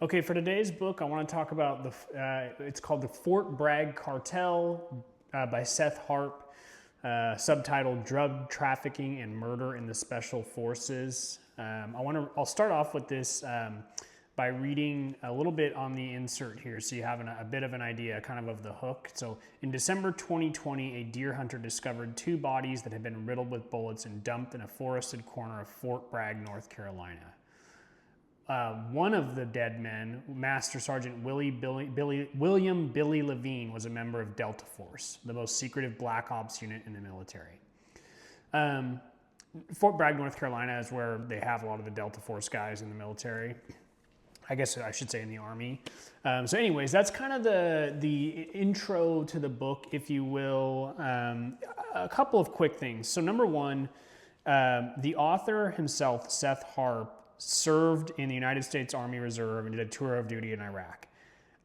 Okay, for today's book, I want to talk about it's called The Fort Bragg Cartel by Seth Harp, subtitled Drug Trafficking and Murder in the Special Forces. I'll start off with this by reading a little bit on the insert here so you have a bit of an idea kind of the hook. So in December 2020, a deer hunter discovered 2 bodies that had been riddled with bullets and dumped in a forested corner of Fort Bragg, North Carolina. One of the dead men, Master Sergeant William Billy Levine, was a member of Delta Force, the most secretive black ops unit in the military. Fort Bragg, North Carolina is where they have a lot of the Delta Force guys in the military. I guess I should say in the Army. So anyways, that's kind of the intro to the book, if you will. A couple of quick things. So number one, the author himself, Seth Harp, served in the United States Army Reserve and did a tour of duty in Iraq.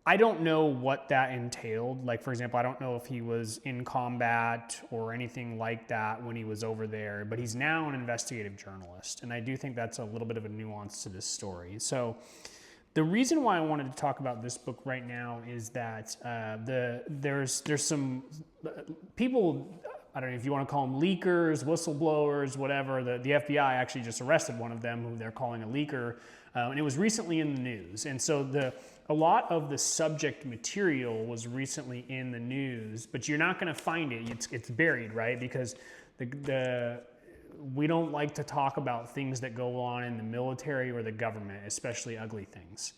I don't know what that entailed. Like, for example, I don't know if he was in combat or anything like that when he was over there, but he's now an investigative journalist. And I do think that's a little bit of a nuance to this story. So the reason why I wanted to talk about this book right now is that there's some people, I don't know if you want to call them leakers, whistleblowers, whatever. The FBI actually just arrested one of them who they're calling a leaker, and it was recently in the news. And so a lot of the subject material was recently in the news, but you're not going to find it. It's buried, right? Because we don't like to talk about things that go on in the military or the government, especially ugly things.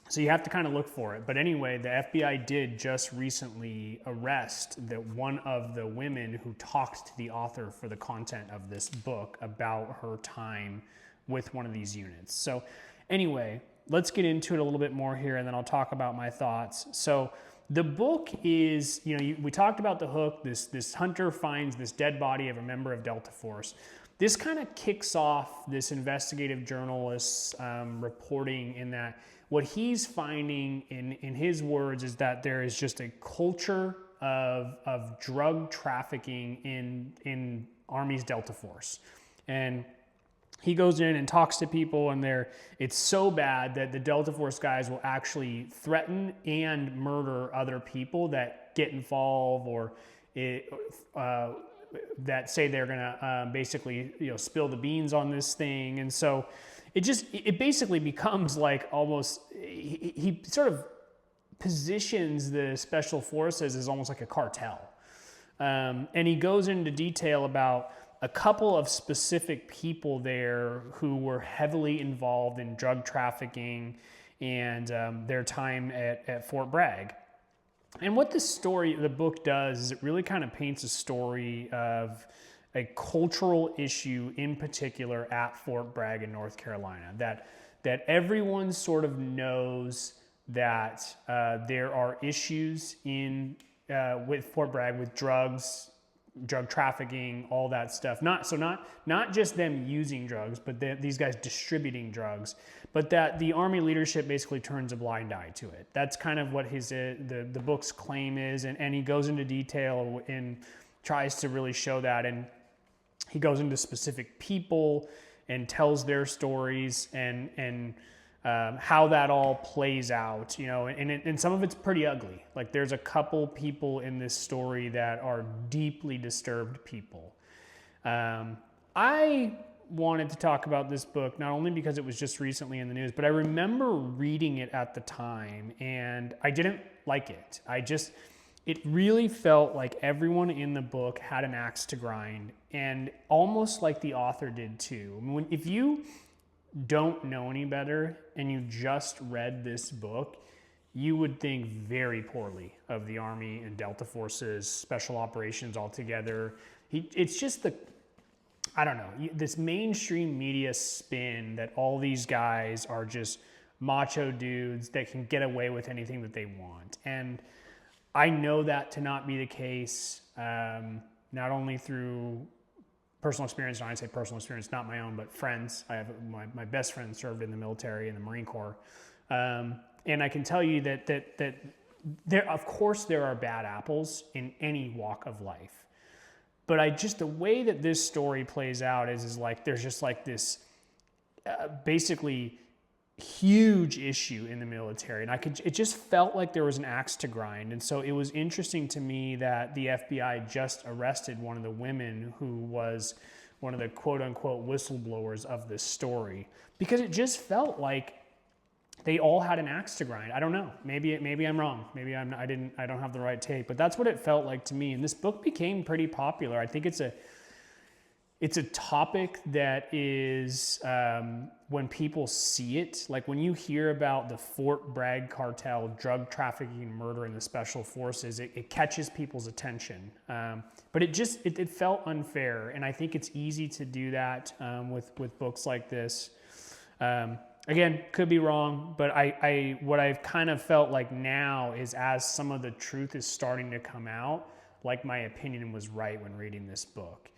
So you have to kind of look for it. But anyway, the FBI did just recently arrest one of the women who talked to the author for the content of this book about her time with one of these units. So anyway, let's get into it a little bit more here, and then I'll talk about my thoughts. So the book is, we talked about the hook. This hunter finds this dead body of a member of Delta Force. This kind of kicks off this investigative journalist's reporting, in that what he's finding, in his words, is that there is just a culture of drug trafficking in Army's Delta Force. And he goes in and talks to people, and it's so bad that the Delta Force guys will actually threaten and murder other people that get involved, or that say they're gonna basically spill the beans on this thing. And so it basically becomes like almost, he sort of positions the special forces as almost like a cartel. And he goes into detail about a couple of specific people there who were heavily involved in drug trafficking and their time at Fort Bragg. And what the book does is it really kind of paints a story of a cultural issue in particular at Fort Bragg in North Carolina, that everyone sort of knows that there are issues with Fort Bragg with drugs, drug trafficking, all that stuff. Not just them using drugs, but these guys distributing drugs, but that the Army leadership basically turns a blind eye to it. That's kind of what the book's claim is, and he goes into detail and tries to really show that. And he goes into specific people and tells their stories and how that all plays out, and some of it's pretty ugly. Like, there's a couple people in this story that are deeply disturbed people. I wanted to talk about this book not only because it was just recently in the news, but I remember reading it at the time and I didn't like it. It really felt like everyone in the book had an axe to grind, and almost like the author did too. I mean, if you don't know any better and you just read this book, you would think very poorly of the Army and Delta Forces, special operations altogether. It's just this mainstream media spin that all these guys are just macho dudes that can get away with anything that they want. And I know that to not be the case, not only through personal experience, and I say personal experience, not my own, but friends. I have my best friend served in the military, in the Marine Corps. And I can tell you that there, of course, there are bad apples in any walk of life. But the way that this story plays out is like, there's just like this, basically, huge issue in the military, and it just felt like there was an axe to grind. And so it was interesting to me that the FBI just arrested one of the women who was one of the quote unquote whistleblowers of this story, because it just felt like they all had an axe to grind. I don't know. Maybe I'm wrong. Maybe I don't have the right take, but that's what it felt like to me. And this book became pretty popular. I think it's a topic that is, when people see it, like when you hear about the Fort Bragg cartel, drug trafficking, murder in the special forces, it catches people's attention. But it felt unfair. And I think it's easy to do that with books like this. Again, could be wrong, but what I've kind of felt like now is, as some of the truth is starting to come out, like my opinion was right when reading this book.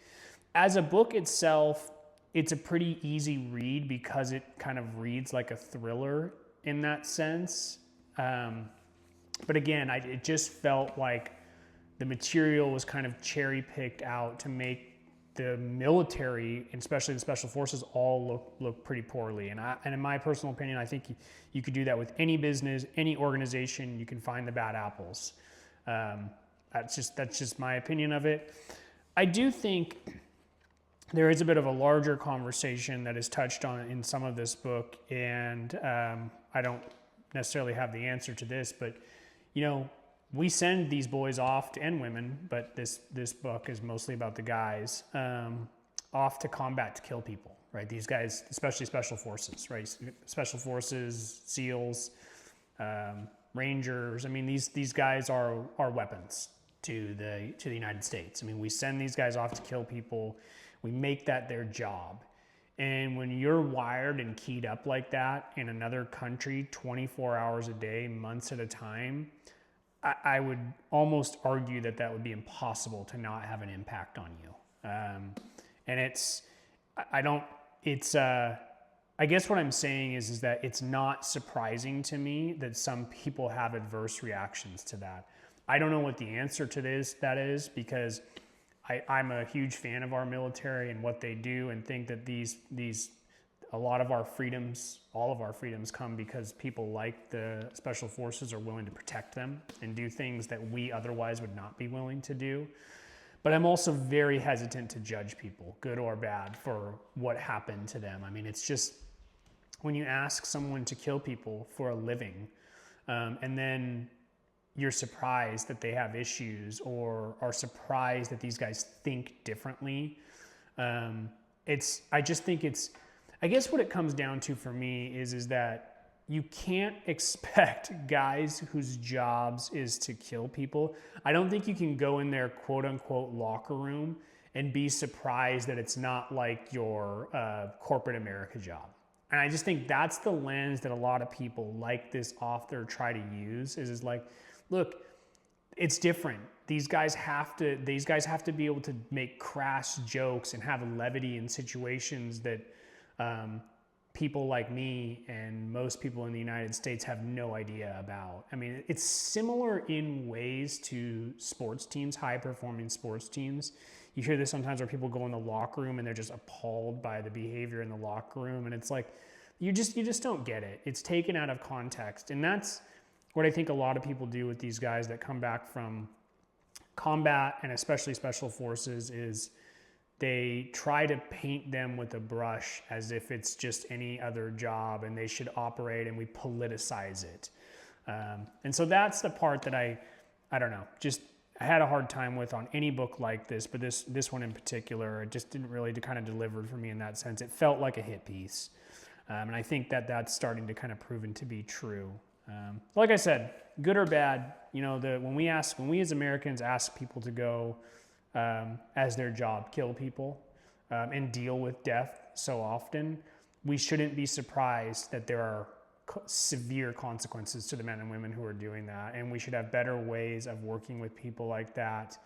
As a book itself, it's a pretty easy read because it kind of reads like a thriller in that sense. But again, it just felt like the material was kind of cherry picked out to make the military, and especially the special forces, all look pretty poorly. And in my personal opinion, I think you could do that with any business, any organization. You can find the bad apples. That's just my opinion of it. I do think there is a bit of a larger conversation that is touched on in some of this book, and I don't necessarily have the answer to this, but we send these boys off and women, but this book is mostly about the guys, off to combat, to kill people, right? These guys, especially special forces, right? Special forces, SEALs, Rangers. I mean, these guys are weapons to the United States. I mean, we send these guys off to kill people. We make that their job. And when you're wired and keyed up like that in another country, 24 hours a day, months at a time, I would almost argue that would be impossible to not have an impact on you. And I guess what I'm saying is that it's not surprising to me that some people have adverse reactions to that. I don't know what the answer to that is, because I'm a huge fan of our military and what they do, and think that a lot of our freedoms, all of our freedoms, come because people like the special forces are willing to protect them and do things that we otherwise would not be willing to do. But I'm also very hesitant to judge people, good or bad, for what happened to them. I mean, it's just, when you ask someone to kill people for a living, and then you're surprised that they have issues, or are surprised that these guys think differently. I guess what it comes down to for me is that you can't expect guys whose jobs is to kill people. I don't think you can go in their quote unquote locker room and be surprised that it's not like your corporate America job. And I just think that's the lens that a lot of people like this author try to use, is like, look, it's different. These guys have to be able to make crass jokes and have levity in situations that people like me and most people in the United States have no idea about. I mean, it's similar in ways to sports teams, high-performing sports teams. You hear this sometimes where people go in the locker room and they're just appalled by the behavior in the locker room, and it's like, you just don't get it. It's taken out of context, and that's what I think a lot of people do with these guys that come back from combat, and especially special forces, is they try to paint them with a brush as if it's just any other job and they should operate, and we politicize it. And so that's the part that I don't know, just I had a hard time with on any book like this, but this one in particular, it just didn't really kind of deliver for me in that sense. It felt like a hit piece. And I think that's starting to kind of proven to be true. Like I said, good or bad, when we as Americans ask people to go as their job, kill people, and deal with death so often, we shouldn't be surprised that there are severe consequences to the men and women who are doing that, and we should have better ways of working with people like that.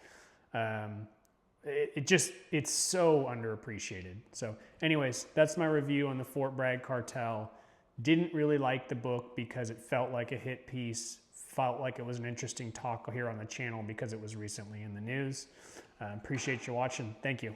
It's so underappreciated. So anyways, that's my review on the Fort Bragg Cartel. Didn't really like the book because it felt like a hit piece, felt like it was an interesting talk here on the channel because it was recently in the news. Appreciate you watching. Thank you.